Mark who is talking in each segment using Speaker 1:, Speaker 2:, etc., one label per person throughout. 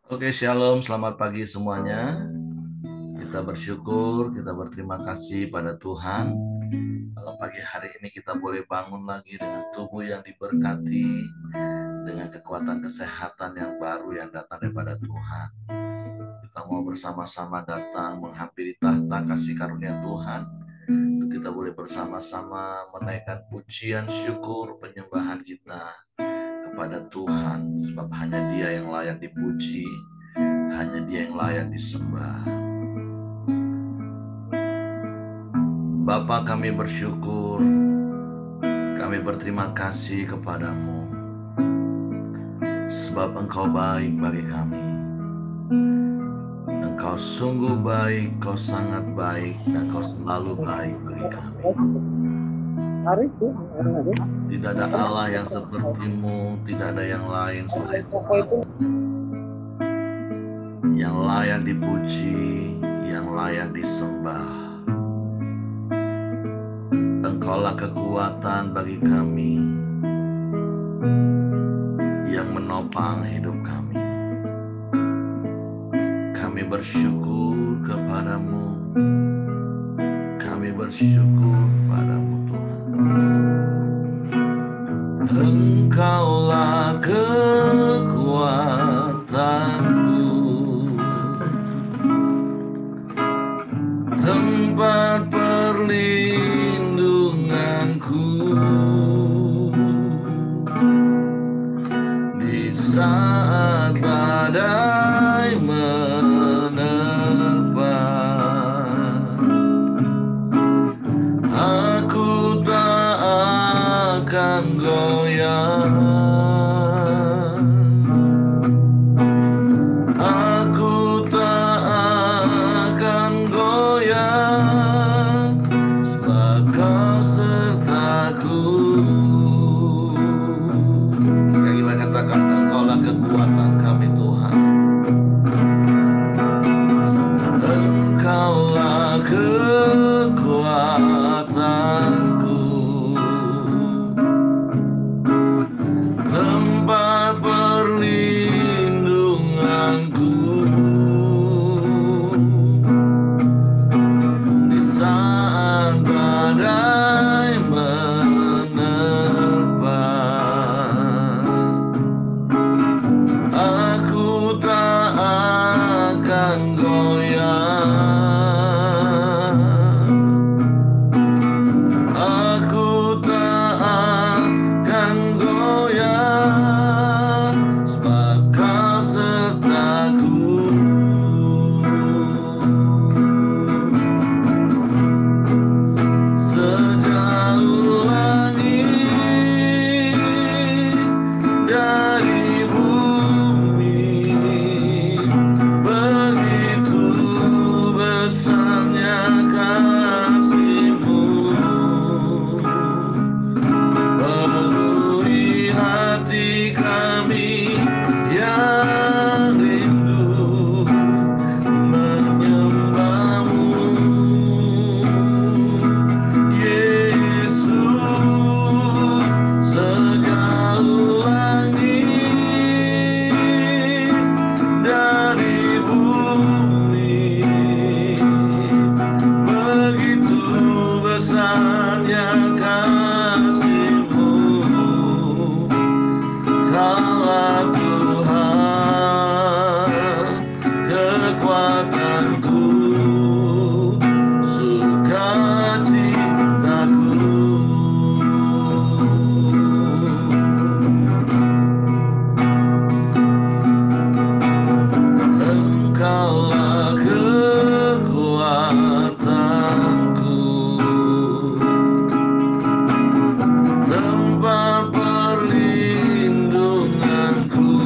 Speaker 1: Oke, shalom, selamat pagi semuanya. Kita bersyukur, kita berterima kasih pada Tuhan. Kalau pagi hari ini kita boleh bangun lagi dengan tubuh yang diberkati, dengan kekuatan kesehatan yang baru yang datang daripada Tuhan. Kita mau bersama-sama datang menghampiri tahta kasih karunia Tuhan. Kita boleh bersama-sama menaikkan pujian, syukur, penyembahan kita kepada Tuhan. Sebab hanya Dia yang layak dipuji, hanya Dia yang layak disembah. Bapa, kami bersyukur, kami berterima kasih kepadamu, sebab Engkau baik bagi kami. Engkau sungguh baik, Kau sangat baik, dan Kau selalu baik bagi kami. Tidak ada Allah yang sepertimu, tidak ada yang lain selain Tuhan, yang layak dipuji, yang layak disembah. Engkaulah kekuatan bagi kami, yang menopang hidup kami. Kami bersyukur kepadamu, kami bersyukur kepadamu Tuhan. Engkaulah kekuatanku, tempat perlindunganku di saat badai menerpa. Aku tak akan goyah, aku tak akan goyah, sebab Kau sertaku. Sekali lagi katakan, Engkaulah kekuatan kami Tuhan. Engkaulah kekuatanku, tempat perlindunganku di saat badai menerpa. Aku tak akan goyah, aku tak akan goyah, sebab Kau sertaku. Sejauh langit dari bumi, begitu besarnya kasih-Mu. Penuhi hati kami yang rindu menyembah-Mu, Yesus. Sejauh langit dari bumi, begitu besarnya kasih-Mu. Kaulah Tuhan, kekuatanku, sukacitaku. Engkaulah kekuatanku, tempat perlindunganku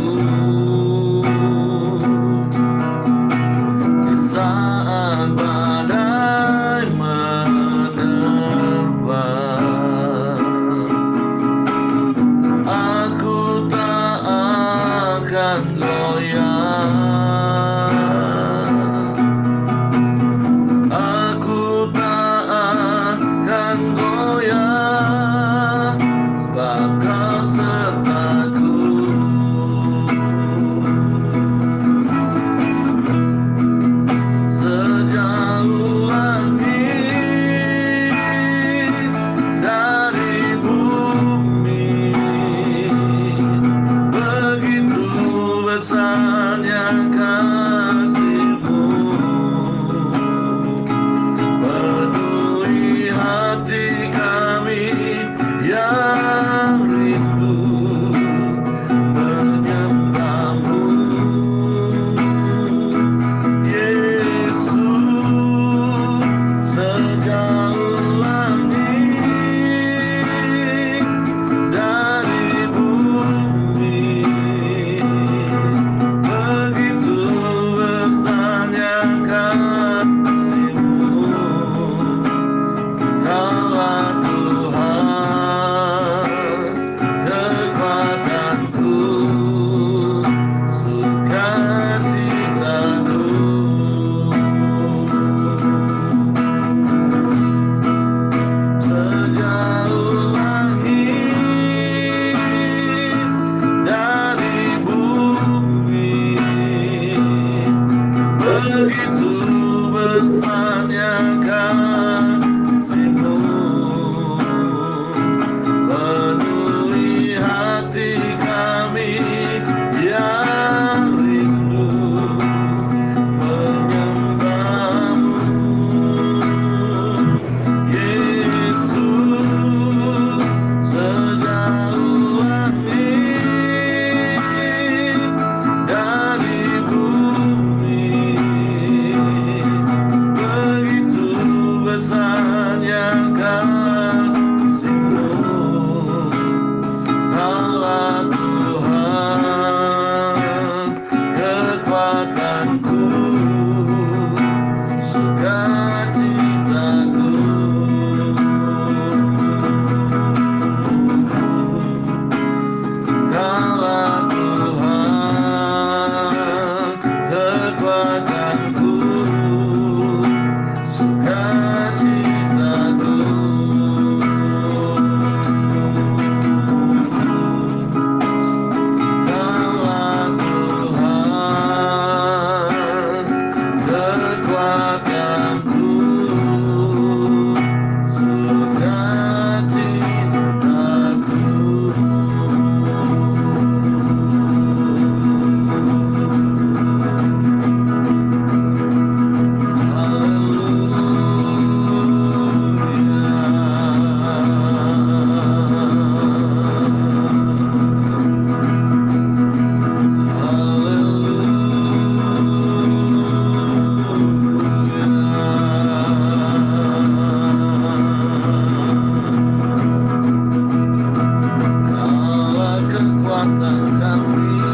Speaker 1: Tuhan kami.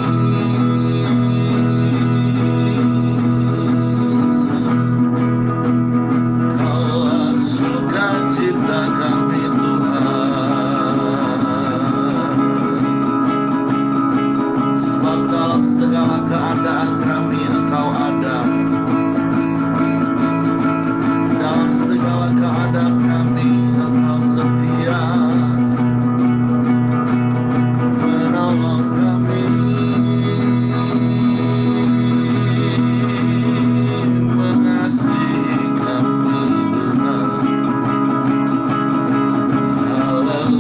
Speaker 1: Kaulah sukacita kami Tuhan. Sebab dalam segala keadaan kami Engkau ada. Dalam segala keadaan kami Engkau setia. Menolong kami, mengasihi kami Tuhan. Haleluya.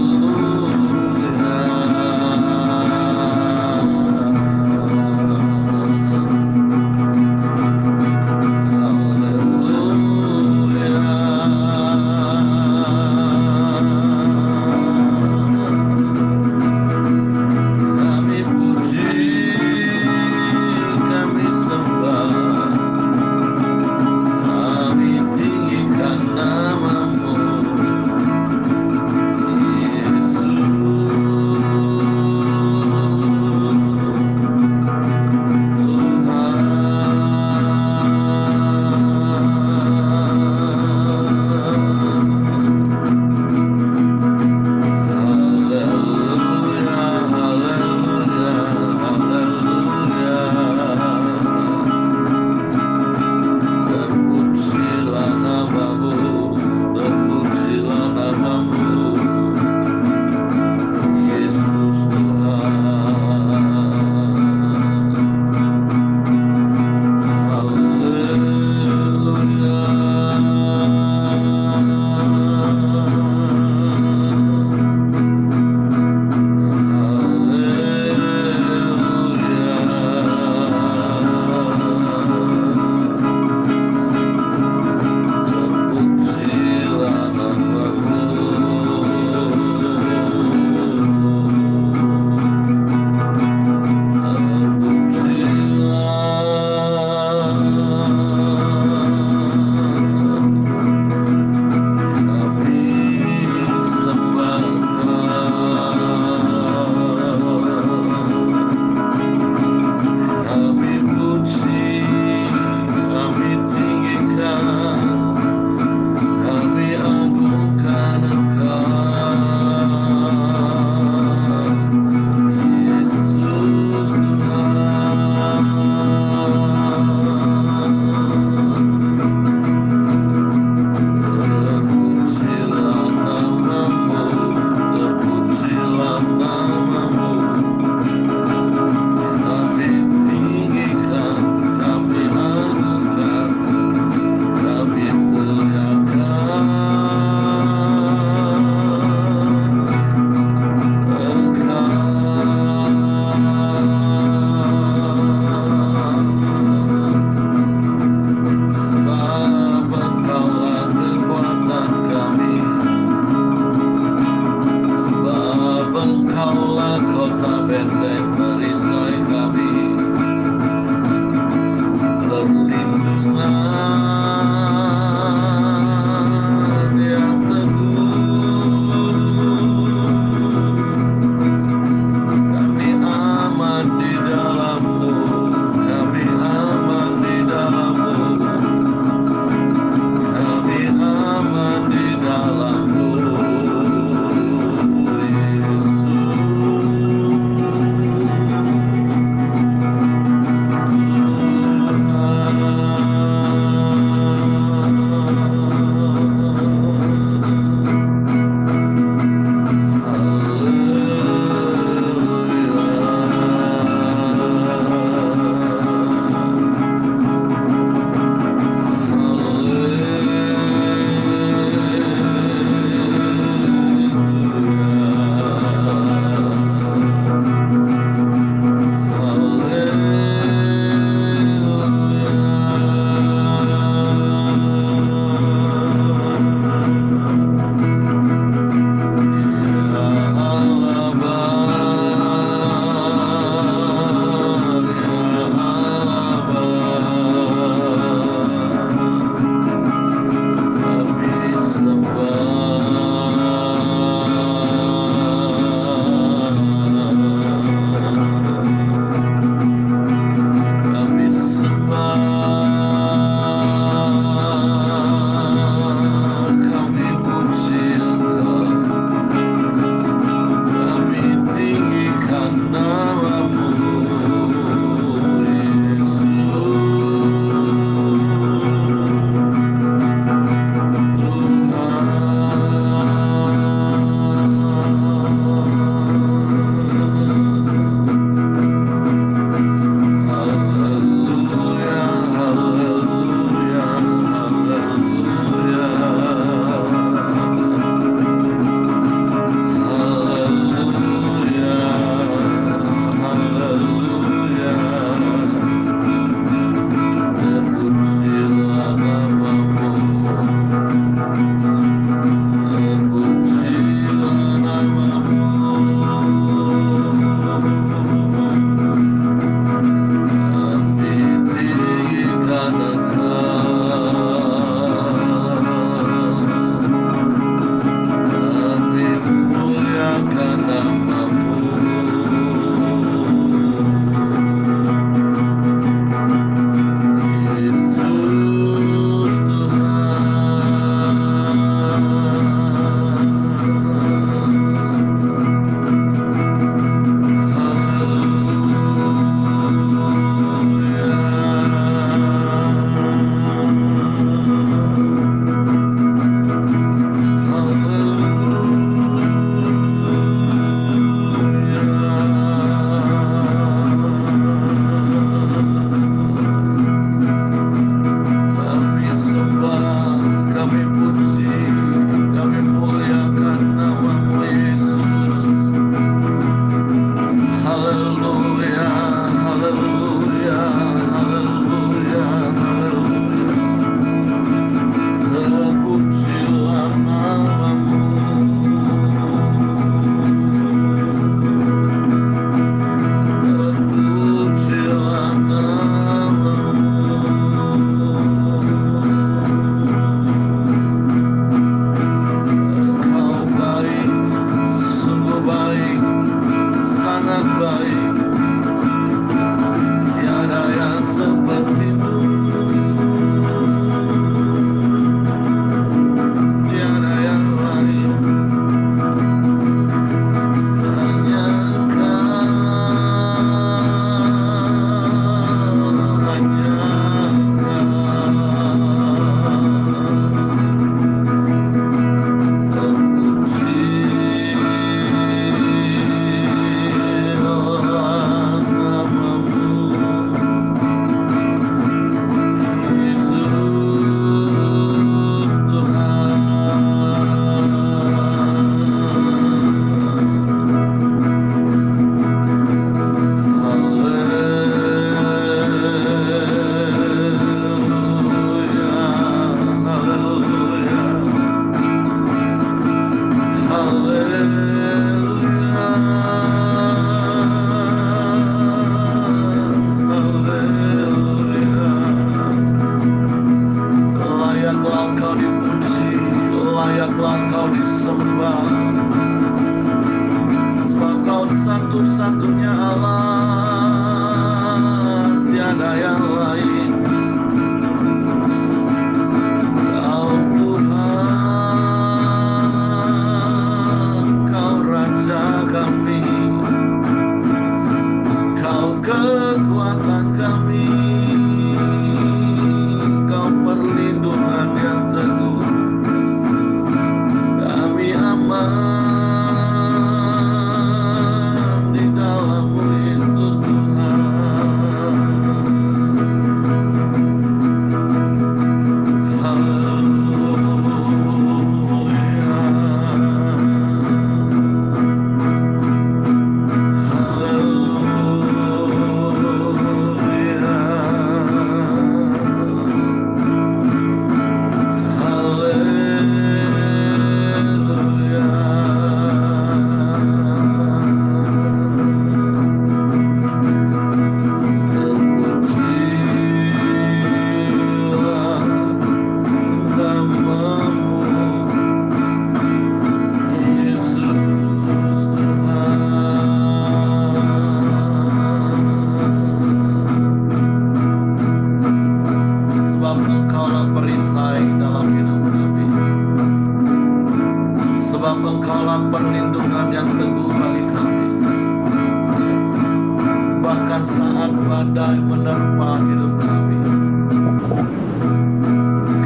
Speaker 1: bahkan saat badai menerpa hidup kami.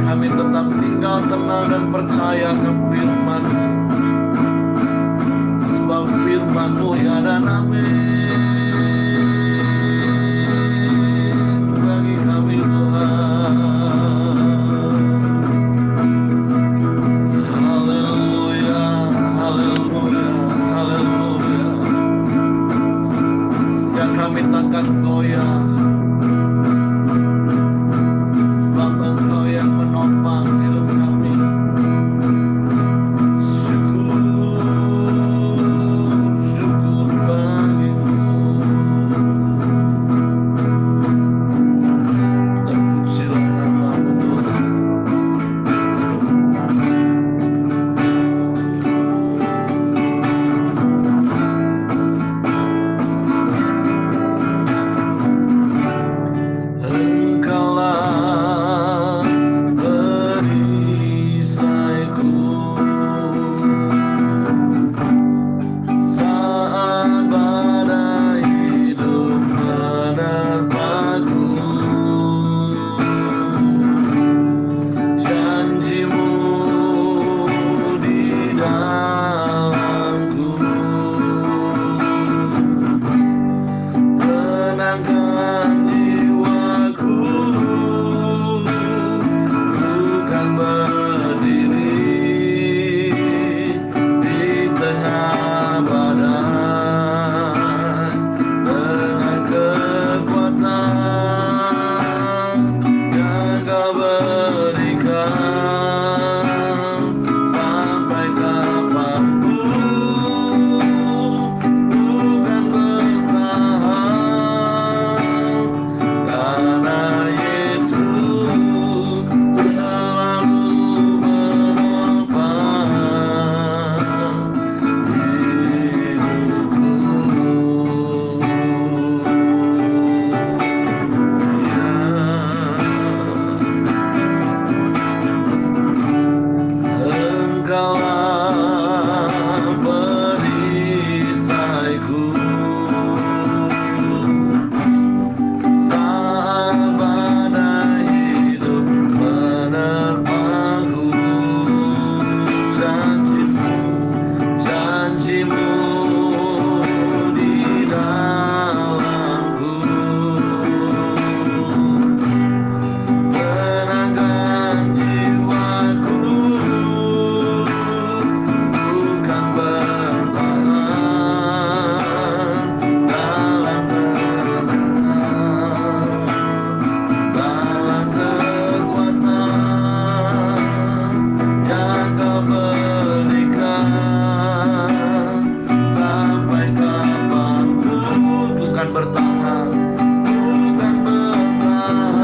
Speaker 1: Kami tetap tinggal tenang dan percaya ke firman, sebab firman-Mu ya dan amin bagi kami Tuhan. Haleluya, haleluya, haleluya. Sehingga kami takkan goyah, sebab Engkau yang menopang hidup kami. Syukur, syukur bagimu. Terpujilah nama-Mu Tuhan. Engkaulah perisaiku saat badai hidup menerpaku. Janji-Mu di dalamku, tenangkan jiwaku, bukan berdiri di tengah badai dengan kekuatan yang Kau berikan sampai kapanpun, bukan bertahan, karena Yesus selalu menopang hidupku. Engkaulah perisaiku saat badai hidup menerpaku. Janji-Mu di dalamku, tenangkan jiwaku, bukan bertahan dalam kemenangan, dalam kekuatan yang Kau berikan sampai kapanpun, bukan bertahan, bukan bertahan,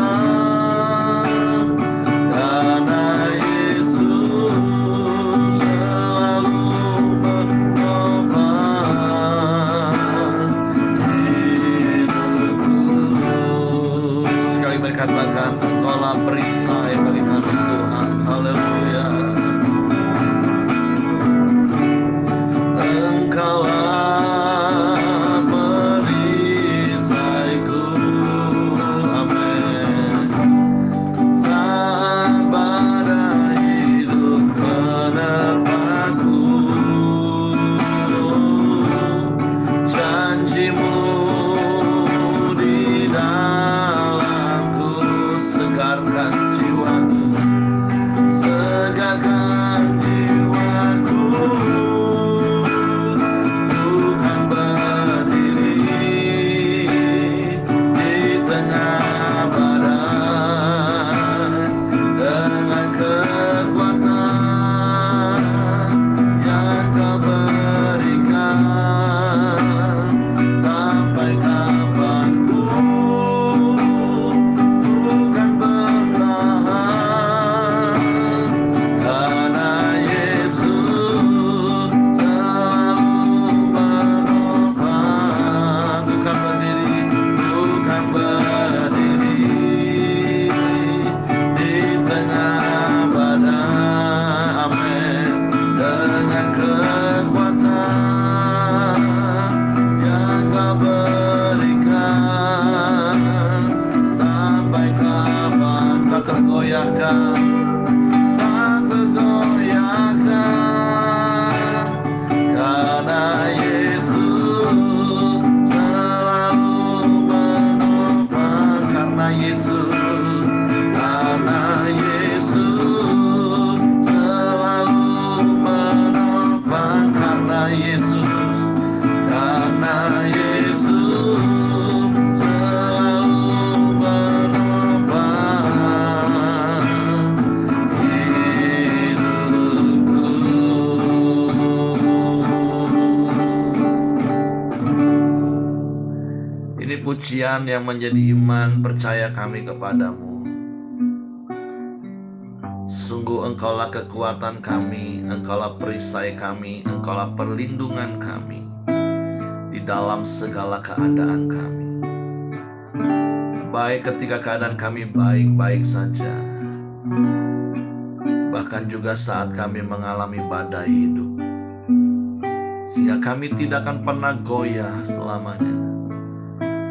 Speaker 1: karena Yesus selalu menopang hidupku. Sekali mereka katakan, Engkaulah perisai bagi kami Tuhan. Haleluya. Engkaulah perisaiku, amin. Saat badai hidup menerpaku, janji-Mu di dalamku, segarkan jiwaku, Ini pujian yang menjadi iman percaya kami kepadamu. Sungguh Engkaulah kekuatan kami, Engkaulah perisai kami, Engkaulah perlindungan kami di dalam segala keadaan kami. Baik ketika keadaan kami baik-baik saja, bahkan juga saat kami mengalami badai hidup, sehingga kami tidak akan pernah goyah selamanya,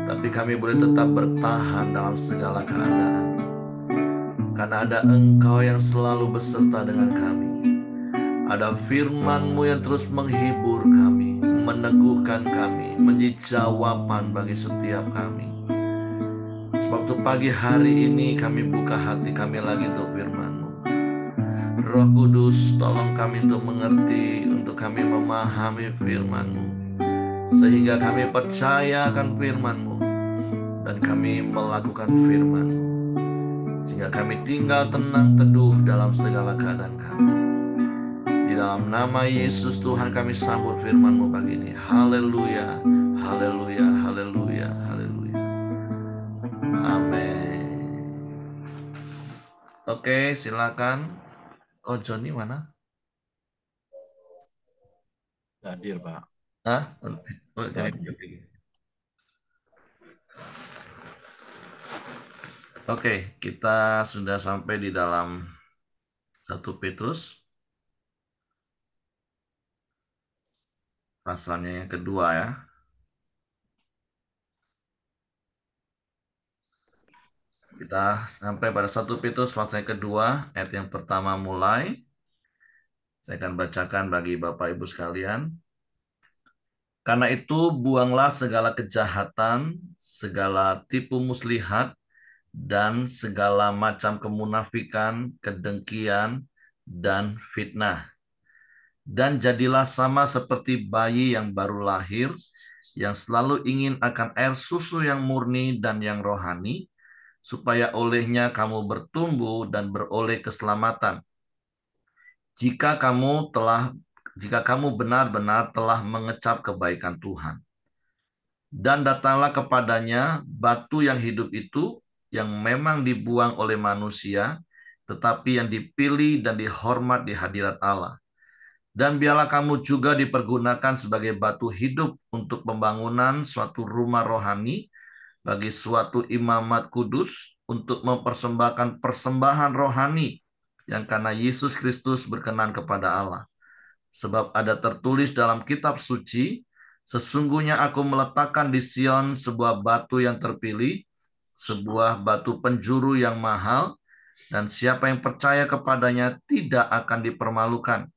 Speaker 1: tapi kami boleh tetap bertahan dalam segala keadaan, karena ada Engkau yang selalu beserta dengan kami. Ada firman-Mu yang terus menghibur kami, meneguhkan kami, menjadi jawaban bagi setiap kami. Sebab itu pagi hari ini kami buka hati kami lagi untuk firman-Mu. Roh Kudus, tolong kami untuk mengerti, untuk kami memahami firman-Mu, sehingga kami percaya akan firman-Mu, dan kami melakukan firman-Mu, sehingga kami tinggal tenang teduh dalam segala keadaan kami. Di dalam nama Yesus Tuhan kami sambut firman-Mu pagi ini. Haleluya, haleluya, haleluya, haleluya. Amin. Oke, silakan. Oh, Johnny mana?
Speaker 2: Hadir, Pak.
Speaker 1: Hah? Oh, Johnny. Oke, kita sudah sampai di dalam 1 Petrus. Pasalnya yang kedua ya. Kita sampai pada 1 Petrus pasal yang kedua, ayat yang pertama mulai. Saya akan bacakan bagi Bapak Ibu sekalian. Karena itu buanglah segala kejahatan, segala tipu muslihat, dan segala macam kemunafikan, kedengkian, dan fitnah. Dan jadilah sama seperti bayi yang baru lahir, yang selalu ingin akan air susu yang murni dan yang rohani, supaya olehnya kamu bertumbuh dan beroleh keselamatan. Jika kamu benar-benar telah mengecap kebaikan Tuhan. Dan datanglah kepadanya batu yang hidup itu, yang memang dibuang oleh manusia, tetapi yang dipilih dan dihormat di hadirat Allah. Dan biarlah kamu juga dipergunakan sebagai batu hidup untuk pembangunan suatu rumah rohani bagi suatu imamat kudus, untuk mempersembahkan persembahan rohani yang karena Yesus Kristus berkenan kepada Allah. Sebab ada tertulis dalam kitab suci, sesungguhnya aku meletakkan di Sion sebuah batu yang terpilih, sebuah batu penjuru yang mahal, dan siapa yang percaya kepadanya tidak akan dipermalukan.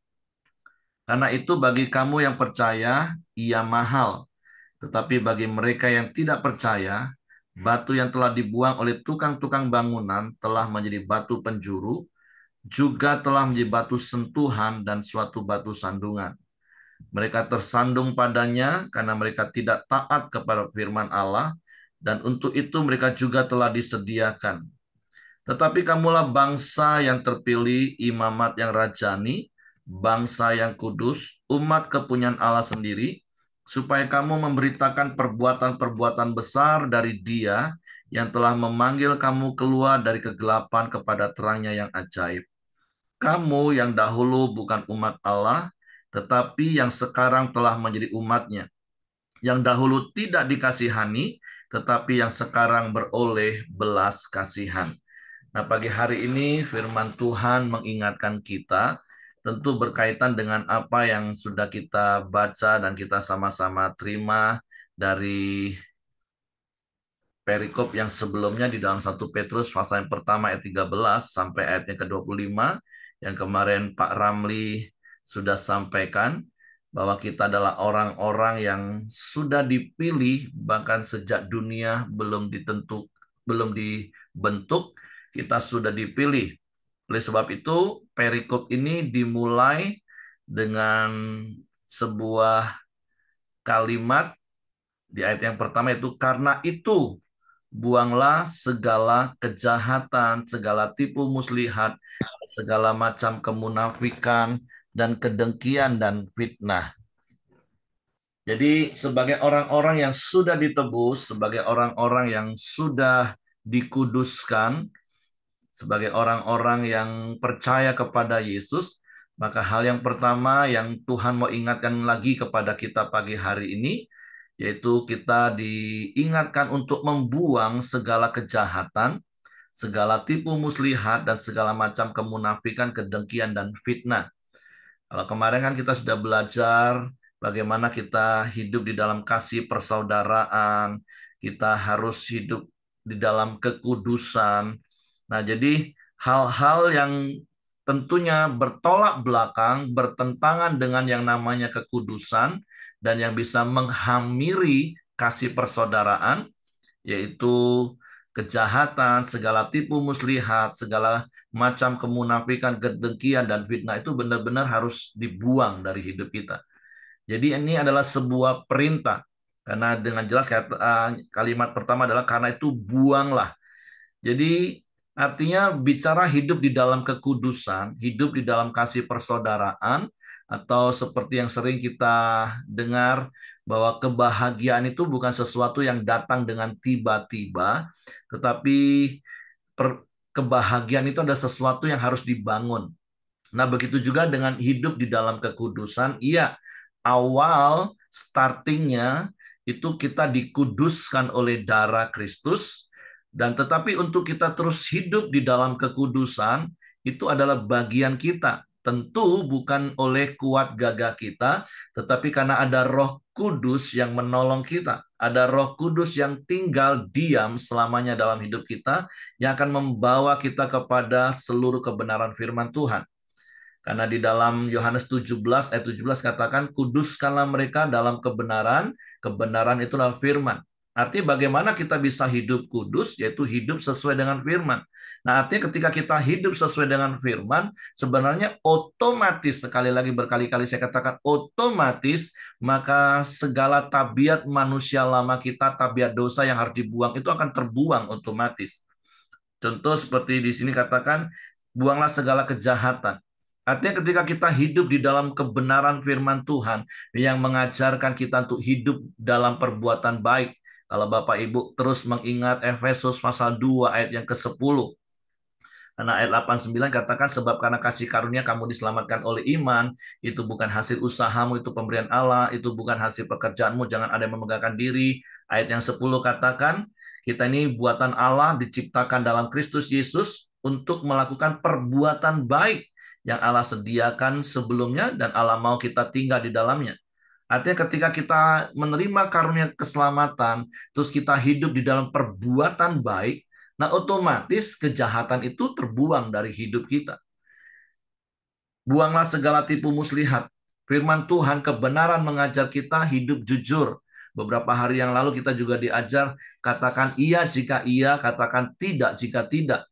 Speaker 1: Karena itu bagi kamu yang percaya, ia mahal. Tetapi bagi mereka yang tidak percaya, batu yang telah dibuang oleh tukang-tukang bangunan telah menjadi batu penjuru, juga telah menjadi batu sentuhan dan suatu batu sandungan. Mereka tersandung padanya karena mereka tidak taat kepada firman Allah, dan untuk itu mereka juga telah disediakan. Tetapi kamulah bangsa yang terpilih, imamat yang rajani, bangsa yang kudus, umat kepunyaan Allah sendiri, supaya kamu memberitakan perbuatan-perbuatan besar dari Dia yang telah memanggil kamu keluar dari kegelapan kepada terangnya yang ajaib. Kamu yang dahulu bukan umat Allah, tetapi yang sekarang telah menjadi umat-Nya. Yang dahulu tidak dikasihani, tetapi yang sekarang beroleh belas kasihan. Nah, pagi hari ini firman Tuhan mengingatkan kita, tentu berkaitan dengan apa yang sudah kita baca dan kita sama-sama terima dari perikop yang sebelumnya di dalam 1 Petrus pasal yang pertama ayat 13 sampai ayat yang ke-25, yang kemarin Pak Ramli sudah sampaikan, bahwa kita adalah orang-orang yang sudah dipilih bahkan sejak dunia belum dibentuk, kita sudah dipilih. Oleh sebab itu, perikop ini dimulai dengan sebuah kalimat di ayat yang pertama, itu karena itu buanglah segala kejahatan, segala tipu muslihat, segala macam kemunafikan dan kedengkian dan fitnah. Jadi sebagai orang-orang yang sudah ditebus, sebagai orang-orang yang sudah dikuduskan, sebagai orang-orang yang percaya kepada Yesus, maka hal yang pertama yang Tuhan mau ingatkan lagi kepada kita pagi hari ini, yaitu kita diingatkan untuk membuang segala kejahatan, segala tipu muslihat, dan segala macam kemunafikan, kedengkian, dan fitnah. Kalau kemarin kan kita sudah belajar bagaimana kita hidup di dalam kasih persaudaraan, kita harus hidup di dalam kekudusan. Nah, jadi hal-hal yang tentunya bertolak belakang, bertentangan dengan yang namanya kekudusan, dan yang bisa menghamiri kasih persaudaraan, yaitu kejahatan, segala tipu muslihat, segala macam kemunafikan, kedengkian, dan fitnah itu benar-benar harus dibuang dari hidup kita. Jadi ini adalah sebuah perintah. Karena dengan jelas kalimat pertama adalah karena itu buanglah. Jadi artinya bicara hidup di dalam kekudusan, hidup di dalam kasih persaudaraan, atau seperti yang sering kita dengar bahwa kebahagiaan itu bukan sesuatu yang datang dengan tiba-tiba, tetapi kebahagiaan itu adalah sesuatu yang harus dibangun. Nah, begitu juga dengan hidup di dalam kekudusan. Iya, awal startingnya itu kita dikuduskan oleh darah Kristus, dan tetapi untuk kita terus hidup di dalam kekudusan, itu adalah bagian kita. Tentu bukan oleh kuat gagah kita, tetapi karena ada Roh Kudus yang menolong kita. Ada Roh Kudus yang tinggal diam selamanya dalam hidup kita, yang akan membawa kita kepada seluruh kebenaran firman Tuhan. Karena di dalam Yohanes 17 ayat 17 katakan, kuduskanlah mereka dalam kebenaran, kebenaran itu adalah firman. Artinya bagaimana kita bisa hidup kudus, yaitu hidup sesuai dengan firman. Nah, artinya ketika kita hidup sesuai dengan firman, sebenarnya otomatis, sekali lagi berkali-kali saya katakan otomatis, maka segala tabiat manusia lama kita, tabiat dosa yang harus dibuang, itu akan terbuang otomatis. Contoh seperti di sini katakan, buanglah segala kejahatan. Artinya ketika kita hidup di dalam kebenaran firman Tuhan yang mengajarkan kita untuk hidup dalam perbuatan baik. Kalau Bapak Ibu terus mengingat Efesus pasal 2 ayat yang ke-10. Karena ayat 89 katakan, sebab karena kasih karunia kamu diselamatkan oleh iman, itu bukan hasil usahamu, itu pemberian Allah, itu bukan hasil pekerjaanmu, jangan ada yang memegahkan diri. Ayat yang 10 katakan, kita ini buatan Allah diciptakan dalam Kristus Yesus untuk melakukan perbuatan baik yang Allah sediakan sebelumnya dan Allah mau kita tinggal di dalamnya. Artinya ketika kita menerima karunia keselamatan, terus kita hidup di dalam perbuatan baik, nah otomatis kejahatan itu terbuang dari hidup kita. Buanglah segala tipu muslihat. Firman Tuhan kebenaran mengajar kita hidup jujur. Beberapa hari yang lalu kita juga diajar, katakan iya jika iya, katakan tidak jika tidak.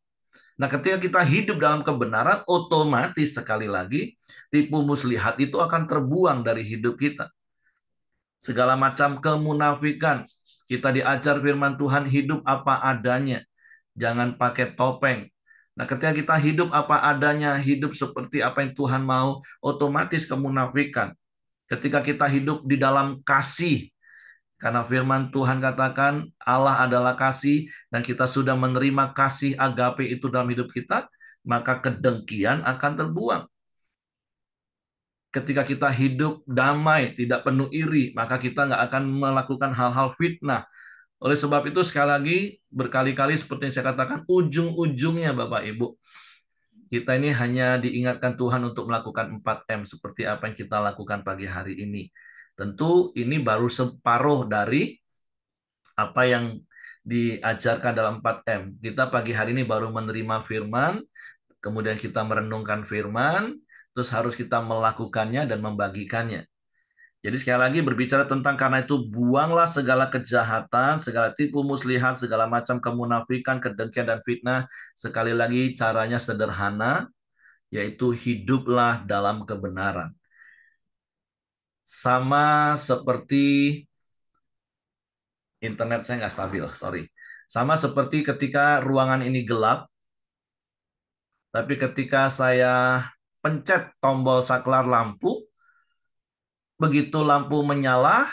Speaker 1: Nah, ketika kita hidup dalam kebenaran, otomatis sekali lagi, tipu muslihat itu akan terbuang dari hidup kita. Segala macam kemunafikan, kita diajar firman Tuhan hidup apa adanya. Jangan pakai topeng. Nah, ketika kita hidup apa adanya, hidup seperti apa yang Tuhan mau, otomatis kemunafikan. Ketika kita hidup di dalam kasih, karena firman Tuhan katakan Allah adalah kasih, dan kita sudah menerima kasih agape itu dalam hidup kita, maka kedengkian akan terbuang. Ketika kita hidup damai, tidak penuh iri, maka kita nggak akan melakukan hal-hal fitnah. Oleh sebab itu, sekali lagi, berkali-kali seperti yang saya katakan, ujung-ujungnya Bapak Ibu, kita ini hanya diingatkan Tuhan untuk melakukan 4M, seperti apa yang kita lakukan pagi hari ini. Tentu ini baru separuh dari apa yang diajarkan dalam 4M. Kita pagi hari ini baru menerima firman, kemudian kita merenungkan firman, terus harus kita melakukannya dan membagikannya. Jadi sekali lagi berbicara tentang karena itu buanglah segala kejahatan, segala tipu muslihat, segala macam kemunafikan, kedengkian dan fitnah. Sekali lagi caranya sederhana, yaitu hiduplah dalam kebenaran. Sama seperti internet saya nggak stabil, sorry. Sama seperti ketika ruangan ini gelap, tapi ketika saya pencet tombol saklar lampu, begitu lampu menyala,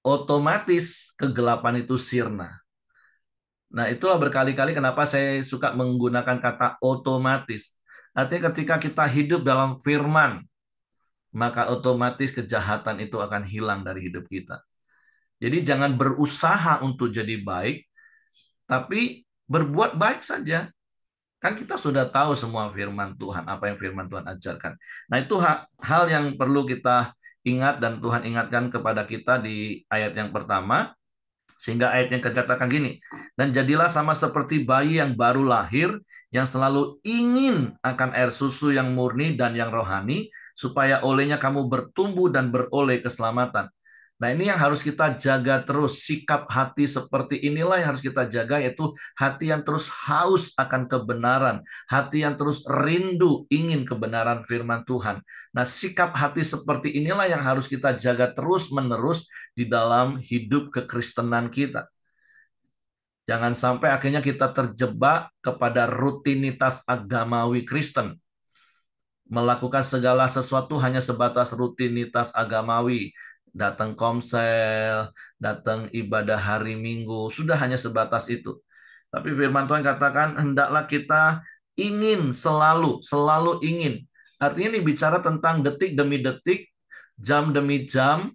Speaker 1: otomatis kegelapan itu sirna. Nah, itulah berkali-kali kenapa saya suka menggunakan kata otomatis. Artinya ketika kita hidup dalam firman, maka otomatis kejahatan itu akan hilang dari hidup kita. Jadi jangan berusaha untuk jadi baik, tapi berbuat baik saja. Kan kita sudah tahu semua firman Tuhan, apa yang firman Tuhan ajarkan. Nah, itu hal yang perlu kita ingat dan Tuhan ingatkan kepada kita di ayat yang pertama. Sehingga ayat yang katakan gini, dan jadilah sama seperti bayi yang baru lahir, yang selalu ingin akan air susu yang murni dan yang rohani, supaya olehnya kamu bertumbuh dan beroleh keselamatan. Nah, ini yang harus kita jaga terus. Sikap hati seperti inilah yang harus kita jaga, yaitu hati yang terus haus akan kebenaran, hati yang terus rindu ingin kebenaran firman Tuhan. Nah, sikap hati seperti inilah yang harus kita jaga terus-menerus di dalam hidup kekristenan kita. Jangan sampai akhirnya kita terjebak kepada rutinitas agamawi Kristen. Melakukan segala sesuatu hanya sebatas rutinitas agamawi. Datang komsel, datang ibadah hari Minggu, sudah hanya sebatas itu. Tapi firman Tuhan katakan, hendaklah kita ingin selalu ingin. Artinya ini bicara tentang detik demi detik, jam demi jam,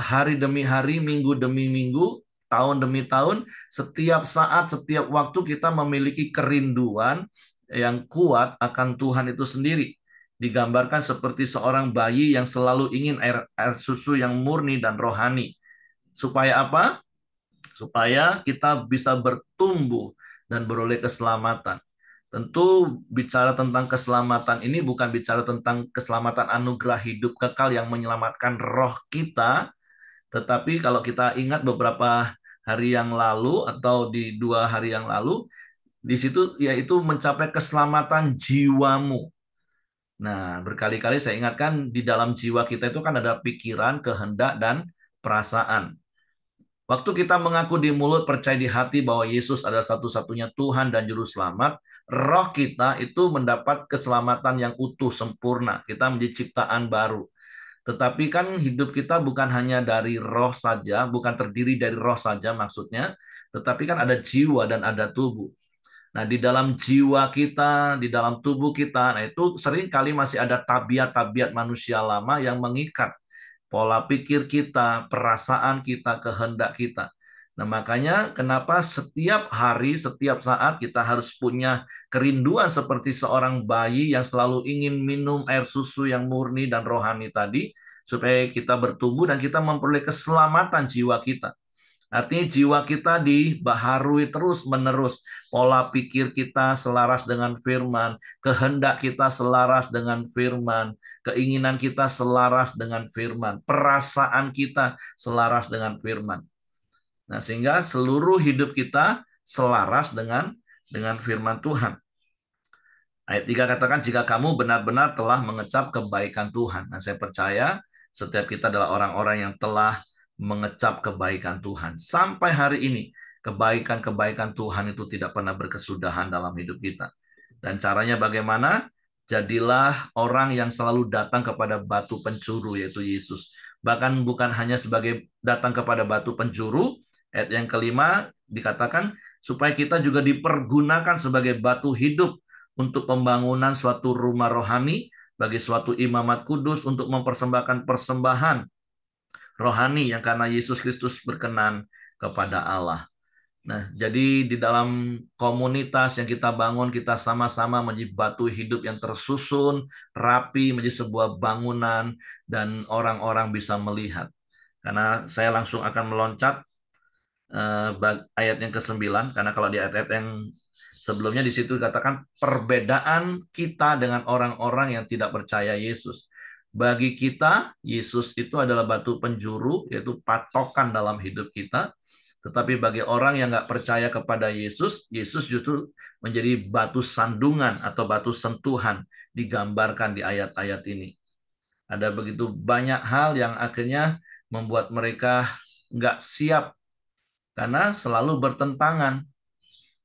Speaker 1: hari demi hari, minggu demi minggu, tahun demi tahun, setiap saat, setiap waktu kita memiliki kerinduan yang kuat akan Tuhan itu sendiri. Digambarkan seperti seorang bayi yang selalu ingin air susu yang murni dan rohani. Supaya apa? Supaya kita bisa bertumbuh dan beroleh keselamatan. Tentu bicara tentang keselamatan ini bukan bicara tentang keselamatan anugerah hidup kekal yang menyelamatkan roh kita, tetapi kalau kita ingat beberapa hari yang lalu atau di 2 hari yang lalu, di situ yaitu mencapai keselamatan jiwamu. Nah, berkali-kali saya ingatkan di dalam jiwa kita itu kan ada pikiran, kehendak, dan perasaan. Waktu kita mengaku di mulut, percaya di hati bahwa Yesus adalah satu-satunya Tuhan dan Juru Selamat, roh kita itu mendapat keselamatan yang utuh, sempurna. Kita menjadi ciptaan baru. Tetapi kan hidup kita bukan hanya dari roh saja, bukan terdiri dari roh saja maksudnya, tetapi kan ada jiwa dan ada tubuh. Nah, di dalam jiwa kita, di dalam tubuh kita, nah itu sering kali masih ada tabiat-tabiat manusia lama yang mengikat pola pikir kita, perasaan kita, kehendak kita. Nah, makanya kenapa setiap hari, setiap saat kita harus punya kerinduan seperti seorang bayi yang selalu ingin minum air susu yang murni dan rohani tadi, supaya kita bertumbuh dan kita memperoleh keselamatan jiwa kita. Artinya jiwa kita dibaharui terus-menerus. Pola pikir kita selaras dengan firman, kehendak kita selaras dengan firman, keinginan kita selaras dengan firman, perasaan kita selaras dengan firman. Nah, sehingga seluruh hidup kita selaras dengan firman Tuhan. Ayat 3 katakan, jika kamu benar-benar telah mengecap kebaikan Tuhan. Nah, saya percaya setiap kita adalah orang-orang yang telah mengecap kebaikan Tuhan. Sampai hari ini, kebaikan-kebaikan Tuhan itu tidak pernah berkesudahan dalam hidup kita. Dan caranya bagaimana? Jadilah orang yang selalu datang kepada batu penjuru, yaitu Yesus. Bahkan bukan hanya sebagai datang kepada batu penjuru, ayat yang kelima dikatakan, supaya kita juga dipergunakan sebagai batu hidup untuk pembangunan suatu rumah rohani, bagi suatu imamat kudus untuk mempersembahkan persembahan rohani yang karena Yesus Kristus berkenan kepada Allah. Nah, jadi di dalam komunitas yang kita bangun, kita sama-sama menjadi batu hidup yang tersusun, rapi, menjadi sebuah bangunan, dan orang-orang bisa melihat. Karena saya langsung akan meloncat ayat yang ke-9, karena kalau di ayat-ayat yang sebelumnya di situ dikatakan perbedaan kita dengan orang-orang yang tidak percaya Yesus. Bagi kita, Yesus itu adalah batu penjuru, yaitu patokan dalam hidup kita. Tetapi bagi orang yang nggak percaya kepada Yesus, Yesus justru menjadi batu sandungan atau batu sentuhan, digambarkan di ayat-ayat ini. Ada begitu banyak hal yang akhirnya membuat mereka nggak siap karena selalu bertentangan.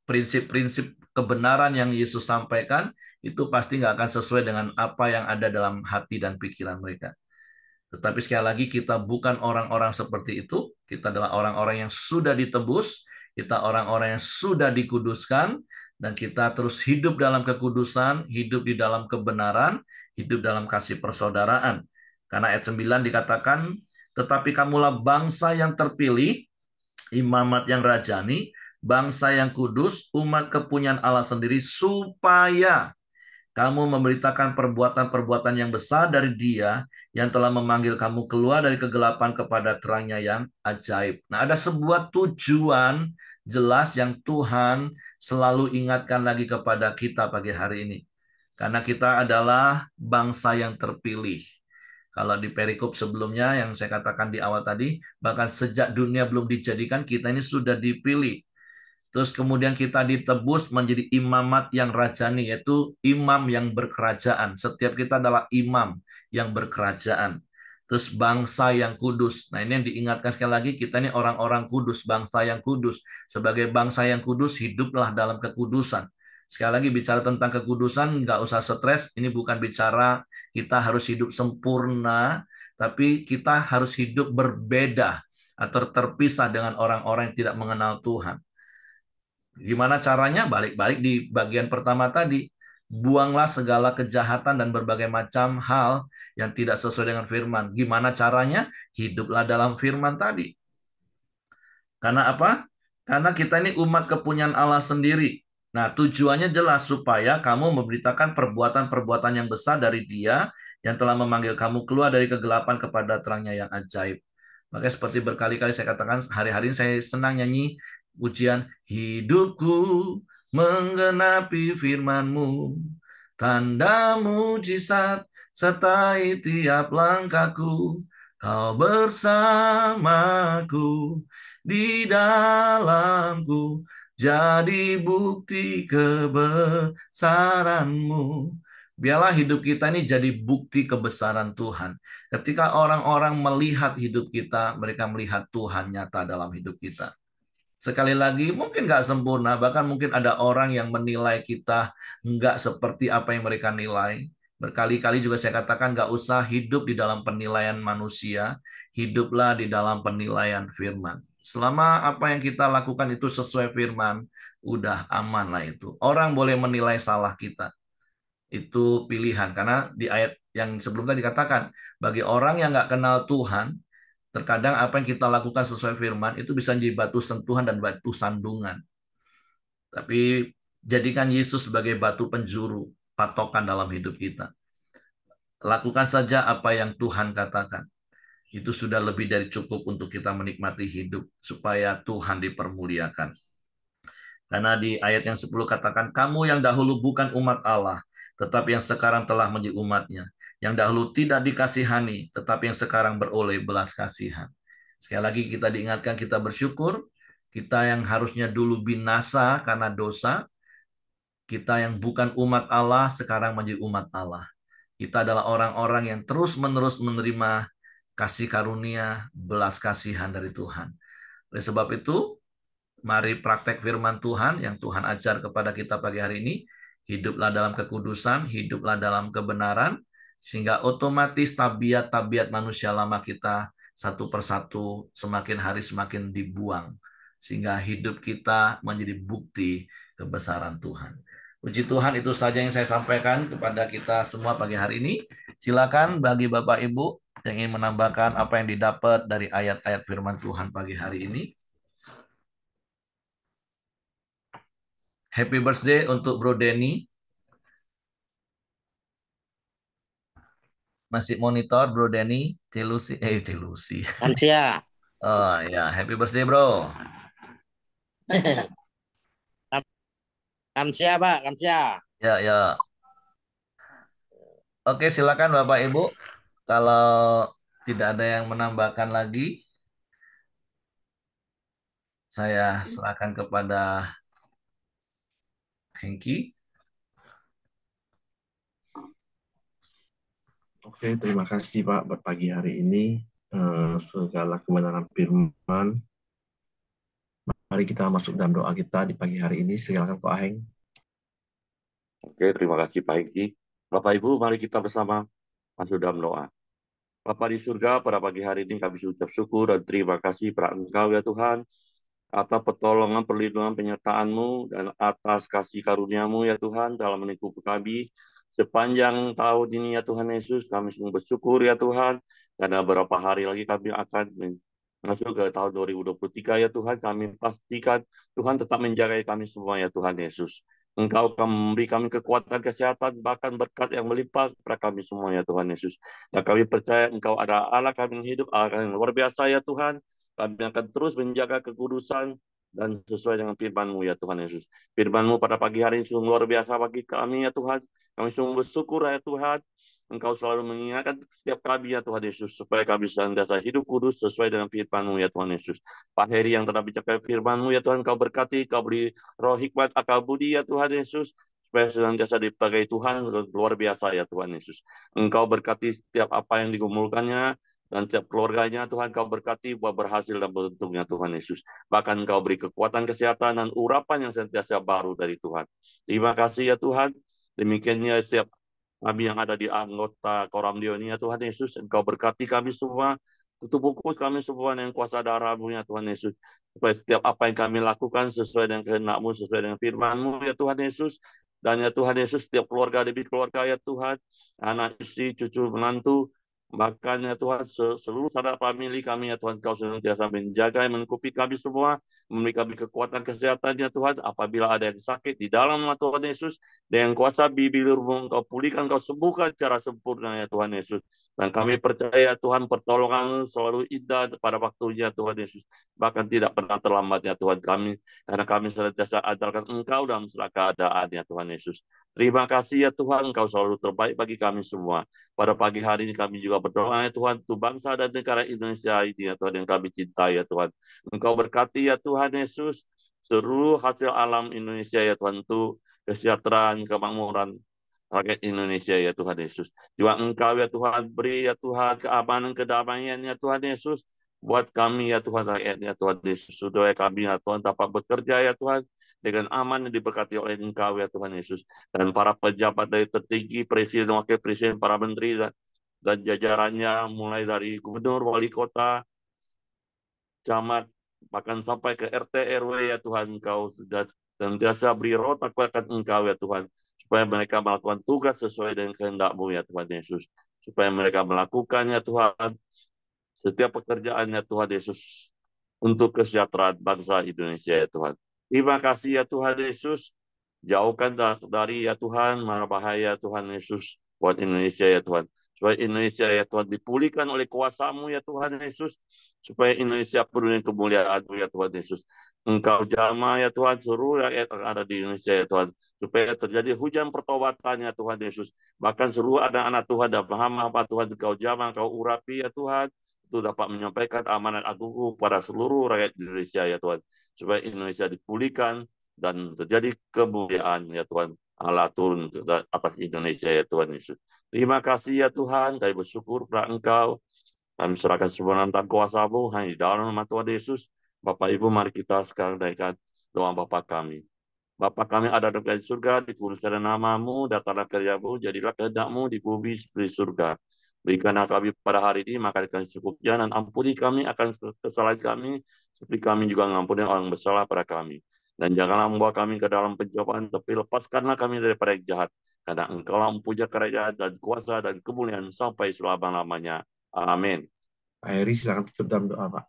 Speaker 1: Prinsip-prinsip kebenaran yang Yesus sampaikan itu pasti nggak akan sesuai dengan apa yang ada dalam hati dan pikiran mereka. Tetapi sekali lagi kita bukan orang-orang seperti itu. Kita adalah orang-orang yang sudah ditebus, kita orang-orang yang sudah dikuduskan, dan kita terus hidup dalam kekudusan, hidup di dalam kebenaran, hidup dalam kasih persaudaraan. Karena ayat 9 dikatakan, tetapi kamulah bangsa yang terpilih, imamat yang rajani, bangsa yang kudus, umat kepunyaan Allah sendiri, supaya kamu memberitakan perbuatan-perbuatan yang besar dari Dia yang telah memanggil kamu keluar dari kegelapan kepada terangnya yang ajaib. Nah, ada sebuah tujuan jelas yang Tuhan selalu ingatkan lagi kepada kita pagi hari ini. Karena kita adalah bangsa yang terpilih. Kalau di perikop sebelumnya yang saya katakan di awal tadi, bahkan sejak dunia belum dijadikan, kita ini sudah dipilih. Terus kemudian kita ditebus menjadi imamat yang rajani, yaitu imam yang berkerajaan. Setiap kita adalah imam yang berkerajaan. Terus bangsa yang kudus. Nah, ini yang diingatkan sekali lagi, kita ini orang-orang kudus, bangsa yang kudus. Sebagai bangsa yang kudus, hiduplah dalam kekudusan. Sekali lagi bicara tentang kekudusan, nggak usah stres. Ini bukan bicara kita harus hidup sempurna, tapi kita harus hidup berbeda atau terpisah dengan orang-orang yang tidak mengenal Tuhan. Gimana caranya? Balik-balik di bagian pertama tadi. Buanglah segala kejahatan dan berbagai macam hal yang tidak sesuai dengan firman. Gimana caranya? Hiduplah dalam firman tadi. Karena apa? Karena kita ini umat kepunyaan Allah sendiri. Nah, tujuannya jelas supaya kamu memberitakan perbuatan-perbuatan yang besar dari Dia yang telah memanggil kamu keluar dari kegelapan kepada terangnya yang ajaib. Makanya seperti berkali-kali saya katakan, hari-hari ini saya senang nyanyi pujian, hidupku menggenapi firman-Mu, tanda mujizat sertai tiap langkahku, Kau bersamaku di dalamku, jadi bukti kebesaran-Mu. Biarlah hidup kita ini jadi bukti kebesaran Tuhan. Ketika orang-orang melihat hidup kita, mereka melihat Tuhan nyata dalam hidup kita. Sekali lagi, mungkin nggak sempurna, bahkan mungkin ada orang yang menilai kita nggak seperti apa yang mereka nilai. Berkali-kali juga saya katakan nggak usah hidup di dalam penilaian manusia, hiduplah di dalam penilaian firman. Selama apa yang kita lakukan itu sesuai firman, udah aman lah itu. Orang boleh menilai salah kita, itu pilihan. Karena di ayat yang sebelumnya dikatakan, bagi orang yang nggak kenal Tuhan, terkadang apa yang kita lakukan sesuai firman itu bisa menjadi batu sentuhan dan batu sandungan. Tapi jadikan Yesus sebagai batu penjuru, patokan dalam hidup kita. Lakukan saja apa yang Tuhan katakan. Itu sudah lebih dari cukup untuk kita menikmati hidup, supaya Tuhan dipermuliakan. Karena di ayat yang 10 katakan, kamu yang dahulu bukan umat Allah, tetapi yang sekarang telah menjadi umatnya. Yang dahulu tidak dikasihani, tetapi yang sekarang beroleh belas kasihan. Sekali lagi kita diingatkan, kita bersyukur. Kita yang harusnya dulu binasa karena dosa, kita yang bukan umat Allah, sekarang menjadi umat Allah. Kita adalah orang-orang yang terus-menerus menerima kasih karunia, belas kasihan dari Tuhan. Oleh sebab itu, mari praktek firman Tuhan yang Tuhan ajar kepada kita pagi hari ini. Hiduplah dalam kekudusan, hiduplah dalam kebenaran, sehingga otomatis tabiat-tabiat manusia lama kita satu persatu semakin hari semakin dibuang. Sehingga hidup kita menjadi bukti kebesaran Tuhan. Puji Tuhan, itu saja yang saya sampaikan kepada kita semua pagi hari ini. Silakan bagi Bapak Ibu yang ingin menambahkan apa yang didapat dari ayat-ayat firman Tuhan pagi hari ini. Happy birthday untuk Bro Denny. Masih monitor Bro Denny. Telusi. Telusi.
Speaker 3: Kamsia.
Speaker 1: Oh ya, happy birthday Bro.
Speaker 3: Kamsia, Pak. Kamsia.
Speaker 1: Ya, ya. Oke, silakan Bapak Ibu. Kalau tidak ada yang menambahkan lagi, saya serahkan kepada Hengki.
Speaker 2: Oke, terima kasih Pak buat pagi hari ini. Segala kebenaran firman. Mari kita masuk dalam doa kita di pagi hari ini. Silakan Pak Aheng.
Speaker 4: Oke, terima kasih Pak Hengki. Bapak Ibu, mari kita bersama masuk dalam doa.
Speaker 3: Bapa di surga, pada pagi hari ini kami ucap syukur dan terima kasih pada Engkau ya Tuhan, atas pertolongan, perlindungan, penyertaan-Mu, dan atas kasih karunia-Mu ya Tuhan, dalam melingkupi kami sepanjang tahun ini ya Tuhan Yesus. Kami sungguh bersyukur ya Tuhan, karena beberapa hari lagi kami akan masuk ke tahun 2023 ya Tuhan. Kami pastikan Tuhan tetap menjaga kami semua ya Tuhan Yesus. Engkau akan memberi kami kekuatan, kesehatan, bahkan berkat yang melimpah kepada kami semua ya Tuhan Yesus. Dan kami percaya Engkau ada Allah kami yang hidup, Allah yang luar biasa ya Tuhan. Kami akan terus menjaga kekudusan dan sesuai dengan firman-Mu ya Tuhan Yesus. Firman-Mu pada pagi hari ini sungguh luar biasa bagi kami ya Tuhan. Kami sungguh bersyukur ya Tuhan. Engkau selalu mengingatkan setiap kami ya Tuhan Yesus, supaya kami senantiasa hidup kudus sesuai dengan firman-Mu ya Tuhan Yesus. Pak Heri yang telah bicara firman-Mu ya Tuhan, Kau berkati, Kau beri roh hikmat, akal budi ya Tuhan Yesus, supaya senantiasa dipakai Tuhan luar biasa ya Tuhan Yesus. Engkau berkati setiap apa yang digumulkannya, dan setiap keluarganya Tuhan Kau berkati buat berhasil dan beruntungnya Tuhan Yesus. Bahkan Kau beri kekuatan, kesehatan, dan urapan yang senantiasa baru dari Tuhan. Terima kasih ya Tuhan. Demikiannya setiap kami yang ada di anggota Koramdio ini ya Tuhan Yesus. Engkau berkati kami semua. Tutup bungkus kami semua dengan kuasa darah-Mu ya Tuhan Yesus. Supaya setiap apa yang kami lakukan sesuai dengan kehendak-Mu, sesuai dengan firman-Mu ya Tuhan Yesus. Dan ya Tuhan Yesus, setiap keluarga demi keluarga ya Tuhan. Anak, istri, cucu, menantu, bahkan ya Tuhan, seluruh saudara famili kami ya Tuhan, Kau senantiasa menjaga, mencukupi kami semua, memberi kami kekuatan kesehatan ya Tuhan. Apabila ada yang sakit di dalam nama Tuhan Yesus, dengan kuasa bibir-Mu Kau pulihkan, Kau sembuhkan secara sempurna ya Tuhan Yesus. Dan kami percaya Tuhan, pertolongan-Mu selalu indah pada waktunya Tuhan Yesus. Bahkan tidak pernah terlambat ya Tuhan kami, karena kami senantiasa andalkan Engkau dalam segala keadaan ya Tuhan Yesus. Terima kasih ya Tuhan, Engkau selalu terbaik bagi kami semua. Pada pagi hari ini kami juga berdoa ya Tuhan, untuk bangsa dan negara Indonesia ini ya Tuhan, yang kami cintai ya Tuhan. Engkau berkati ya Tuhan Yesus, seluruh hasil alam Indonesia ya Tuhan, untuk kesejahteraan, kemakmuran rakyat Indonesia ya Tuhan Yesus. Juga Engkau ya Tuhan, beri ya Tuhan keamanan, kedamaian ya Tuhan Yesus, buat kami ya Tuhan, rakyat ya Tuhan Yesus. Supaya kami ya Tuhan dapat bekerja ya Tuhan, dengan aman yang diberkati oleh Engkau ya Tuhan Yesus. Dan para pejabat dari tertinggi, presiden, wakil presiden, para menteri, dan jajarannya, mulai dari gubernur, wali kota, camat, bahkan sampai ke RT RW ya Tuhan, Engkau sudah senantiasa beri roh takut akan Engkau ya Tuhan, supaya mereka melakukan tugas sesuai dengan kehendak-Mu ya Tuhan Yesus, supaya mereka melakukannya Tuhan, setiap pekerjaannya Tuhan Yesus, untuk kesejahteraan bangsa Indonesia ya Tuhan. Terima kasih ya Tuhan Yesus. Jauhkan dari ya Tuhan mara bahaya Tuhan Yesus buat Indonesia ya Tuhan. Supaya Indonesia ya Tuhan dipulihkan oleh kuasa-Mu ya Tuhan Yesus. Supaya Indonesia penuh dengan kemuliaan-Mu ya Tuhan Yesus. Engkau jamah ya Tuhan seluruh rakyat yang ada di Indonesia ya Tuhan. Supaya terjadi hujan pertobatan ya Tuhan Yesus. Bahkan seluruh anak-anak Tuhan dan hamba Tuhan Engkau jamah, Engkau urapi ya Tuhan, untuk dapat menyampaikan amanat agung pada seluruh rakyat Indonesia ya Tuhan. Supaya Indonesia dipulihkan dan terjadi kemuliaan ya Tuhan. Allah turun ke atas Indonesia ya Tuhan Yesus. Terima kasih ya Tuhan, kami bersyukur pada Engkau. Kami serahkan semua tentang kuasa-Mu hanya di dalam nama Tuhan Yesus. Bapak Ibu, mari kita sekarang naikkan doa Bapa kami. Bapa kami ada di surga, dikuduskan nama-Mu, datanglah kerja-Mu, jadilah kehendak-Mu di bumi seperti surga. Berikanlah kami pada hari ini, maka kami cukupnya, dan ampuni kami akan kesalahan kami, seperti kami juga mengampuni orang bersalah pada kami. Dan janganlah membawa kami ke dalam pencobaan, tapi lepaskanlah kami daripada yang jahat. Karena Engkau mempunyai kerajaan dan kuasa dan kemuliaan sampai selama-lamanya. Amin.
Speaker 2: Pak Heri, silakan tutup dalam doa, Pak.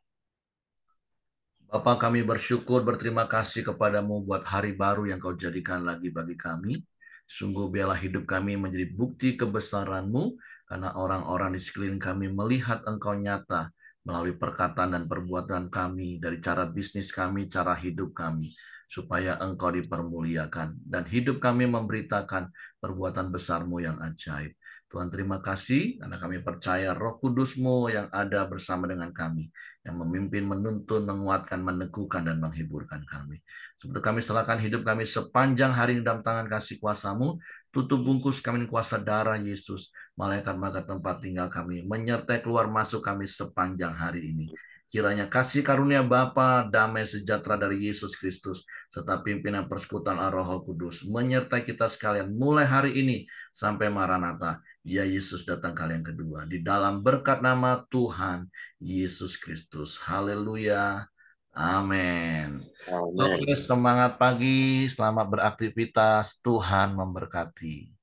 Speaker 1: Bapa, kami bersyukur, berterima kasih kepadamu buat hari baru yang Kau jadikan lagi bagi kami. Sungguh biarlah hidup kami menjadi bukti kebesaran-Mu, karena orang-orang di sekeliling kami melihat Engkau nyata melalui perkataan dan perbuatan kami, dari cara bisnis kami, cara hidup kami, supaya Engkau dipermuliakan, dan hidup kami memberitakan perbuatan besar-Mu yang ajaib. Tuhan, terima kasih karena kami percaya Roh Kudus-Mu yang ada bersama dengan kami, yang memimpin, menuntun, menguatkan, meneguhkan, dan menghiburkan kami. Seperti kami serahkan hidup kami sepanjang hari ini dalam tangan kasih kuasa-Mu, tutup bungkus kami dengan kuasa darah Yesus, malaikat-malaikat tempat tinggal kami, menyertai keluar masuk kami sepanjang hari ini. Kiranya kasih karunia Bapa, damai sejahtera dari Yesus Kristus, serta pimpinan persekutuan Roh Kudus menyertai kita sekalian mulai hari ini sampai Maranatha. Ya Yesus datang kali yang kedua. Di dalam berkat nama Tuhan Yesus Kristus. Haleluya. Amin. Oke,
Speaker 3: Amin.
Speaker 1: semangat pagi, selamat beraktivitas. Tuhan memberkati.